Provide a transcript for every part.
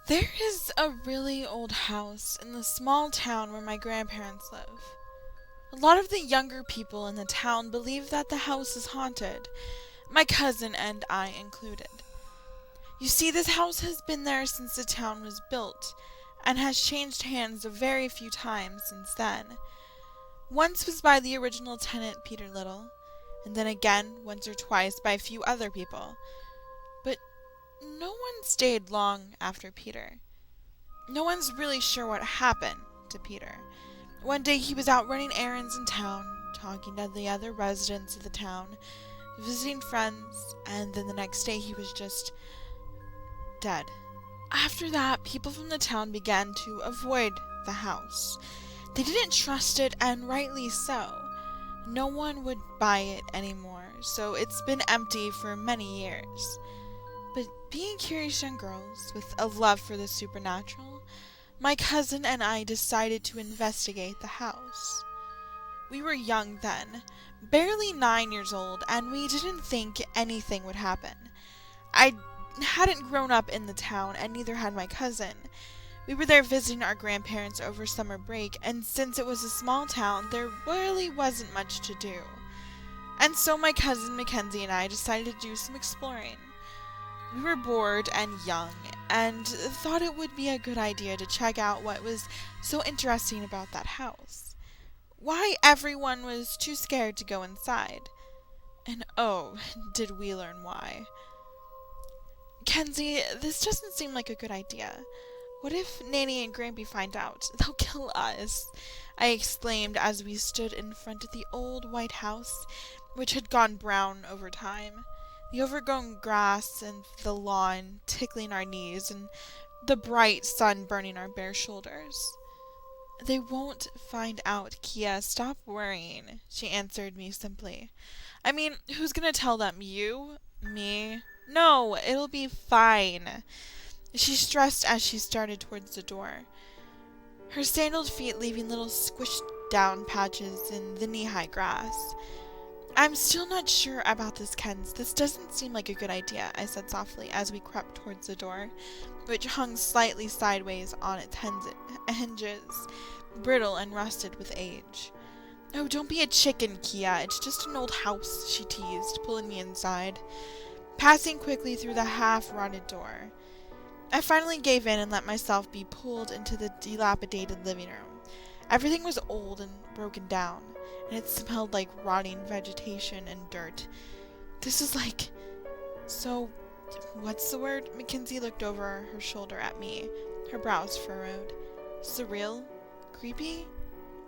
There is a really old house in the small town where my grandparents live. A lot of the younger people in the town believe that the house is haunted, my cousin and I included. You see, this house has been there since the town was built, and has changed hands a very few times since then. Once was by the original tenant, Peter Little, and then again once or twice by a few other people. But no one stayed long after Peter. No one's really sure what happened to Peter. One day he was out running errands in town, talking to the other residents of the town, visiting friends, and then the next day he was just dead. After that, people from the town began to avoid the house. They didn't trust it, and rightly so. No one would buy it anymore, so it's been empty for many years. But being curious young girls with a love for the supernatural, my cousin and I decided to investigate the house. We were young then, barely 9 years old, and we didn't think anything would happen. I hadn't grown up in the town, and neither had my cousin. We were there visiting our grandparents over summer break, and since it was a small town, there really wasn't much to do. And so my cousin Mackenzie and I decided to do some exploring. We were bored and young, and thought it would be a good idea to check out what was so interesting about that house. Why everyone was too scared to go inside. And oh, did we learn why. Kenzie, this doesn't seem like a good idea. What if Nanny and Grampy find out? They'll kill us, I exclaimed as we stood in front of the old white house, which had gone brown over time. The overgrown grass and the lawn tickling our knees, and the bright sun burning our bare shoulders. They won't find out, Kia. Stop worrying, she answered me simply. I mean, who's gonna tell them? You? Me? No, it'll be fine. She stressed as she started towards the door, her sandaled feet leaving little squished down patches in the knee-high grass. I'm still not sure about this, Kens. This doesn't seem like a good idea, I said softly as we crept towards the door, which hung slightly sideways on its hinges, brittle and rusted with age. Oh, don't be a chicken, Kia. It's just an old house, she teased, pulling me inside, passing quickly through the half-rotted door. I finally gave in and let myself be pulled into the dilapidated living room. Everything was old and broken down, and it smelled like rotting vegetation and dirt. This is like... So, what's the word? Mackenzie looked over her shoulder at me, her brows furrowed. Surreal? Creepy?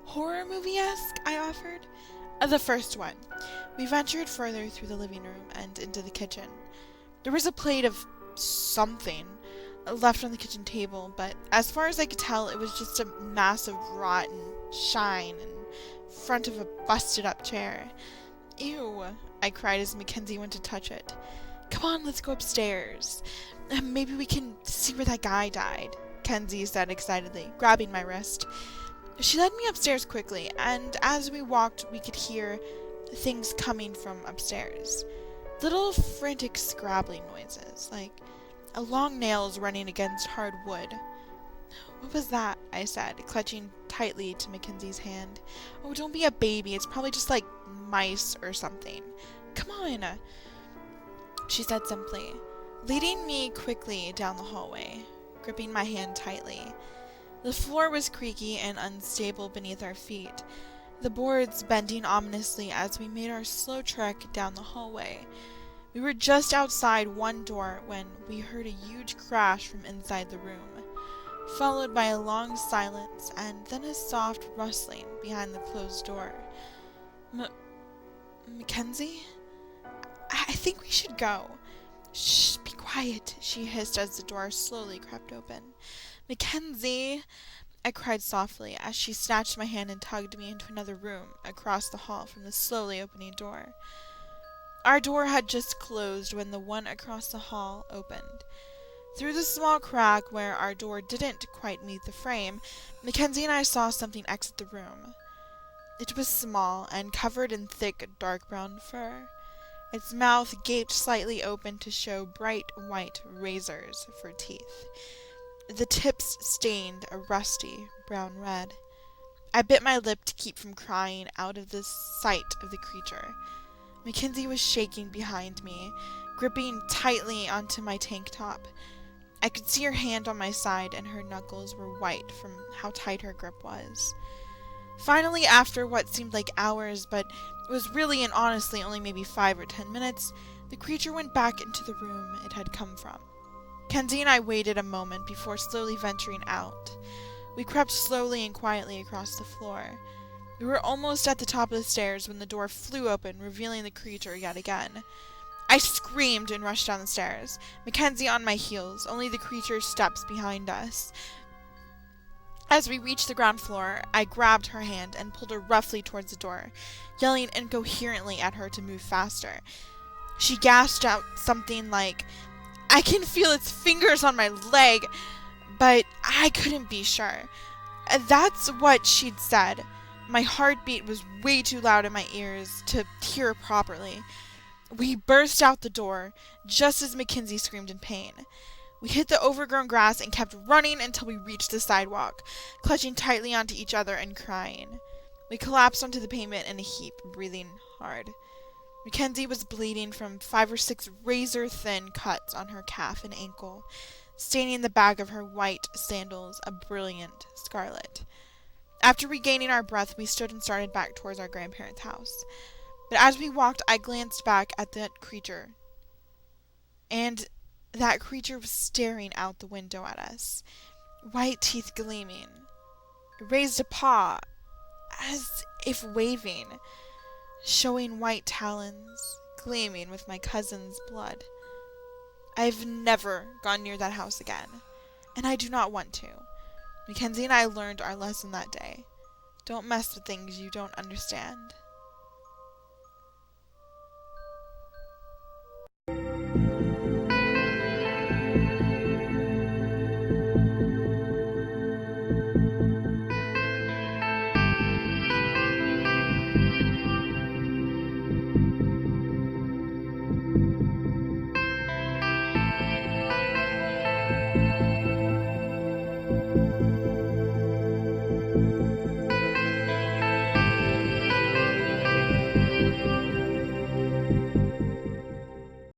Horror movie-esque? I offered. The first one. We ventured further through the living room and into the kitchen. There was a plate of something left on the kitchen table, but as far as I could tell, it was just a mass of rot and shine in front of a busted-up chair. Ew, I cried as Mackenzie went to touch it. Come on, let's go upstairs. Maybe we can see where that guy died, Kenzie said excitedly, grabbing my wrist. She led me upstairs quickly, and as we walked, we could hear things coming from upstairs. Little frantic scrabbling noises, like long nails running against hard wood. What was that? I said, clutching tightly to Mackenzie's hand. Oh, don't be a baby. It's probably just like mice or something. Come on, she said simply, leading me quickly down the hallway, gripping my hand tightly. The floor was creaky and unstable beneath our feet, the boards bending ominously as we made our slow trek down the hallway. We were just outside one door when we heard a huge crash from inside the room, followed by a long silence and then a soft rustling behind the closed door. Mackenzie? I think we should go. Shh, be quiet, she hissed as the door slowly crept open. Mackenzie, I cried softly as she snatched my hand and tugged me into another room across the hall from the slowly opening door. Our door had just closed when the one across the hall opened. Through the small crack where our door didn't quite meet the frame, Mackenzie and I saw something exit the room. It was small and covered in thick, dark brown fur. Its mouth gaped slightly open to show bright white razors for teeth. the tips stained a rusty brown red. I bit my lip to keep from crying out of the sight of the creature. Mackenzie was shaking behind me, gripping tightly onto my tank top. I could see her hand on my side, and her knuckles were white from how tight her grip was. Finally, after what seemed like hours, but was really and honestly only maybe 5 or 10 minutes, the creature went back into the room it had come from. Kenzie and I waited a moment before slowly venturing out. We crept slowly and quietly across the floor. We were almost at the top of the stairs when the door flew open, revealing the creature yet again. I screamed and rushed down the stairs, Mackenzie on my heels, only the creature's steps behind us. As we reached the ground floor, I grabbed her hand and pulled her roughly towards the door, yelling incoherently at her to move faster. She gasped out something like, "I can feel its fingers on my leg," but I couldn't be sure. That's what she'd said. My heartbeat was way too loud in my ears to hear properly. We burst out the door, just as Mackenzie screamed in pain. We hit the overgrown grass and kept running until we reached the sidewalk, clutching tightly onto each other and crying. We collapsed onto the pavement in a heap, breathing hard. Mackenzie was bleeding from 5 or 6 razor-thin cuts on her calf and ankle, staining the back of her white sandals a brilliant scarlet. After regaining our breath, we stood and started back towards our grandparents' house. But as we walked, I glanced back at that creature, and that creature was staring out the window at us, white teeth gleaming. It raised a paw, as if waving, showing white talons, gleaming with my cousin's blood. I've never gone near that house again, and I do not want to. Mackenzie and I learned our lesson that day. Don't mess with things you don't understand.